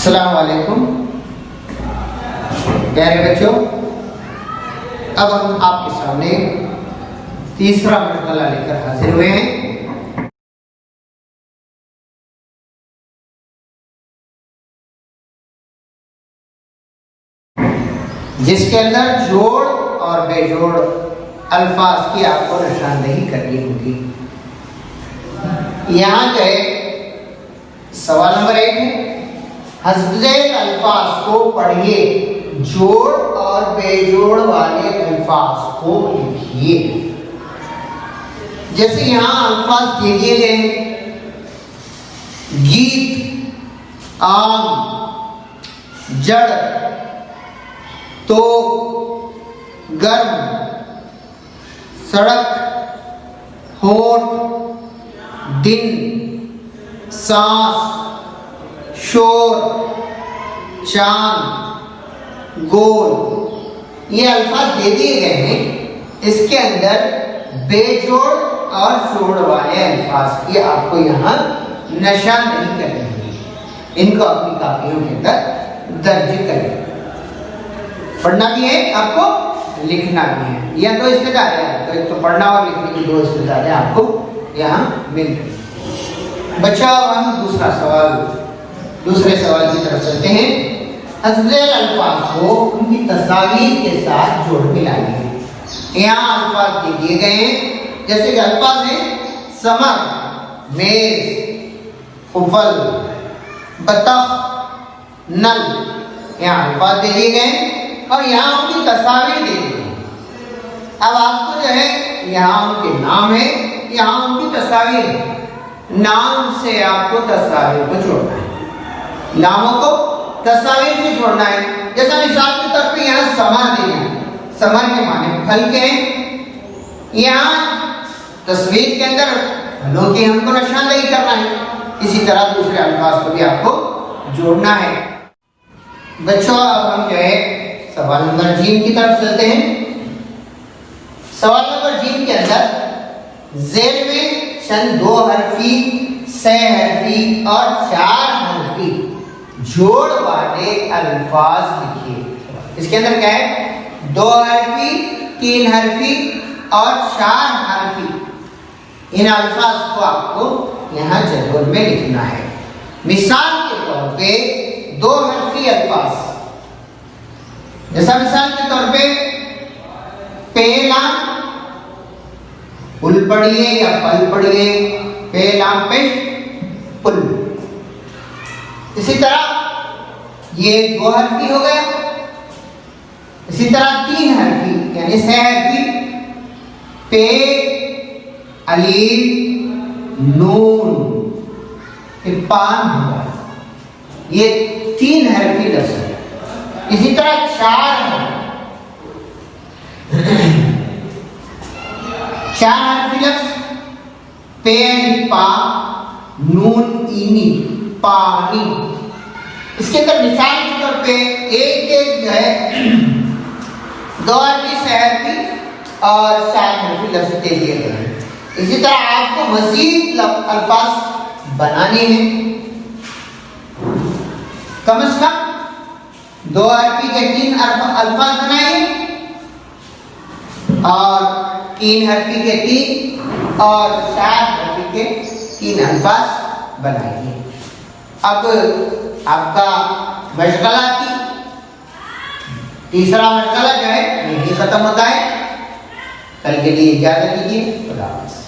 السلام علیکم پیارے بچوں، اب ہم آپ کے سامنے تیسرا مرحلہ لے کر حاضر ہوئے ہیں جس کے اندر جوڑ اور بے جوڑ الفاظ کی آپ کو نشاندہی کرنی ہوگی۔ یہاں جو ہے سوال نمبر 1 ہے، حذف ذیل الفاظ کو پڑھیے، جوڑ اور بے جوڑ والے الفاظ کو لکھیے۔ جیسے یہاں الفاظ دے دیے گئے ہیں، گیت، آم، جڑ، تو، گرم، سڑک، ہونٹ، دن، سانس، شور، چاند، گول، یہ الفاظ دے دیے گئے ہیں۔ اس کے اندر بے جوڑ اور جوڑ والے الفاظ کی آپ کو یہاں نشاندہی کرنی ہے۔ ان کو اپنی کاپیوں کے اندر درج کریں۔ پڑھنا بھی ہے آپ کو، لکھنا بھی ہے۔ یہ دو استعدادیں ہیں، تو ایک تو پڑھنا اور لکھنے کی 2 استعدادیں آپ کو یہاں مل رہی ہیں۔ بچہ ہم دوسرے سوال کی طرف چلتے ہیں۔ حذف ذیل الفاظ کو ان کی تصاویر کے ساتھ جوڑ ملائیے۔ یہاں الفاظ دے دیے گئے ہیں، جیسے کہ الفاظ ہیں ثمر، میز، قفل، بطخ، نل۔ یہاں الفاظ دے دیے گئے ہیں اور یہاں ان کی تصاویر دے دی گئی۔ اب آپ کو جو ہے یہاں ان کے نام ہے، یہاں ان کی تصاویر ہے۔ نام سے آپ کو تصاویر کو جوڑنا ہے، ناموں کو تصاویر سے جوڑنا ہے۔ جیسا مثال کے طور پہ یہاں ثمر دیا ہے، ثمر کے معنی پھل کے ہیں۔ یہاں تصویر کے اندر پھلوں کی ہم کو نشاندہی کرنا ہے، اسی طرح دوسرے الفاظ کو بھی آپ کو جوڑنا ہے۔ بچوں اب ہم جو ہے سوال نمبر ج کی طرف چلتے ہیں۔ سوال نمبر ج کے اندر ذیل میں چند 2 حرفی، 6 حرفی اور 4 حرفی جوڑ والے الفاظ لکھیے۔ اس کے اندر کیا ہے؟ 2 حرفی، 3 حرفی اور 4 حرفی۔ ان الفاظ کو آپ کو یہاں جدول میں لکھنا ہے۔ مثال کے طور پہ 2 حرفی الفاظ، جیسا مثال کے طور پہ پیلا، پل پڑھیے یا پل پڑھیے، پیلا پیش پل۔ اسی طرح یہ 2 حرفی ہو گیا۔ اسی طرح 3 حرفی یعنی 6 حرفی، پے، الف، نون، پان ہو گیا۔ یہ 3 حرفی لفظ ہے۔ اسی طرح 4 حرفی لفظ، پے پا، نون اینی، پانی۔ اس کے اندر مثال کے طور پہ ایک جو ہے 2 حرفی، 6 حرفی اور 4 حرفی لفظ دے دیے گئے ہیں۔ اسی طرح آپ کو مزید الفاظ بنانے ہیں، کم از کم 2 حرفی کے 3 الفاظ بنائیے اور 3 حرفی کے 3 اور 4 حرفی کے 3 الفاظ بنائیے۔ اب آپ کا مشغلہ تیسرا مشغلہ جو ہے یہی ختم ہوتا ہے۔ کل کے لیے اجازت دیجیے، خدا حافظ۔